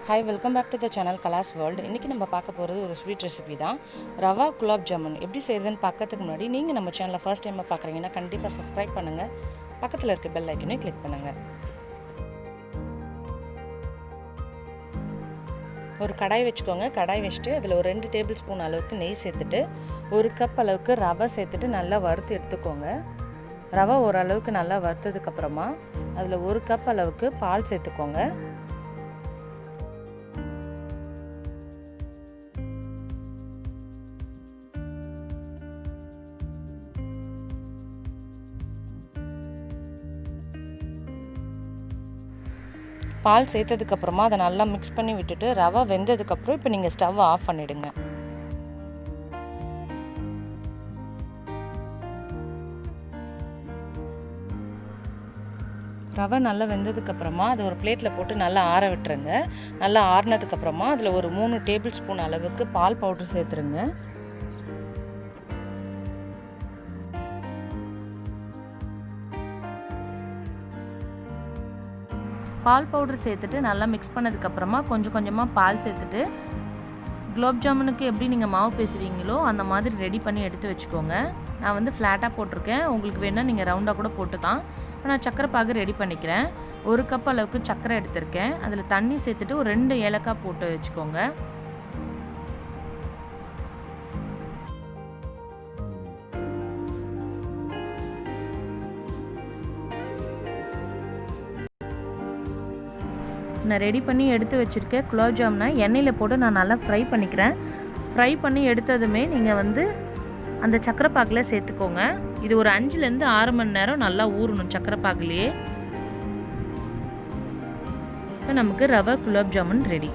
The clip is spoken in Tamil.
Hi, welcome back to the channel கலாஸ் வேர்ல்டு. இன்றைக்கி நம்ம பார்க்க போகிறது ஒரு ஸ்வீட் ரெசிபி தான். ரவா குலாப் ஜாமுன் எப்படி செய்கிறதுன்னு பார்க்கறதுக்கு முன்னாடி நீங்கள் நம்ம சேனலில் ஃபர்ஸ்ட் டைமாக பார்க்குறீங்கன்னா கண்டிப்பாக சப்ஸ்கிரைப் பண்ணுங்கள். பக்கத்தில் இருக்க பெல் ஐக்கனையும் கிளிக் பண்ணுங்கள். ஒரு கடாய் வச்சுக்கோங்க. கடாய் வச்சுட்டு அதில் ஒரு 2 டேபிள் ஸ்பூன் அளவுக்கு நெய் சேர்த்துட்டு 1 கப் அளவுக்கு ரவை சேர்த்துட்டு நல்லா வறுத்து எடுத்துக்கோங்க. ரவை ஓரளவுக்கு நல்லா வறுத்ததுக்கப்புறமா அதில் 1 கப் அளவுக்கு பால் சேர்த்துக்கோங்க. பால் சேர்த்ததுக்கப்புறமா அதை நல்லா மிக்ஸ் பண்ணி விட்டுட்டு ரவை வெந்ததுக்கப்புறம் இப்போ நீங்கள் ஸ்டவ் ஆஃப் பண்ணிவிடுங்க. ரவை நல்லா வெந்ததுக்கப்புறமா அதை ஒரு பிளேட்டில் போட்டு நல்லா ஆற விட்டுருங்க. நல்லா ஆறினதுக்கப்புறமா அதில் ஒரு 3 டேபிள் ஸ்பூன் அளவுக்கு பால் பவுடர் சேர்த்துருங்க. பால் பவுடர் சேர்த்துட்டு நல்லா மிக்ஸ் பண்ணதுக்கப்புறமா கொஞ்சம் கொஞ்சமாக பால் சேர்த்துட்டு குலாப் ஜாமுனுக்கு எப்படி நீங்கள் மாவு பேசுவீங்களோ அந்த மாதிரி ரெடி பண்ணி எடுத்து வச்சுக்கோங்க. நான் வந்து ஃப்ளாட்டாக போட்டிருக்கேன். உங்களுக்கு வேணால் நீங்கள் ரவுண்டாக கூட போட்டுக்கலாம். இப்போ நான் சக்கரை பாகு ரெடி பண்ணிக்கிறேன். 1 கப் அளவுக்கு சக்கரை எடுத்திருக்கேன். அதில் தண்ணி சேர்த்துட்டு ஒரு 2 ஏலக்காய் போட்டு வச்சுக்கோங்க. நான் ரெடி பண்ணி எடுத்து வச்சுருக்கேன் குலாப் ஜாமுனை எண்ணெயில் போட்டு நான் நல்லா ஃப்ரை பண்ணிக்கிறேன். ஃப்ரை பண்ணி எடுத்ததுமே நீங்கள் வந்து அந்த சக்கரை பாகில் சேர்த்துக்கோங்க. இது ஒரு 5லேருந்து 6 மணி நேரம் நல்லா ஊறணும் சக்கரை பாகிலேயே. இப்போ நமக்கு ரவா குலாப் ஜாமுன் ரெடி.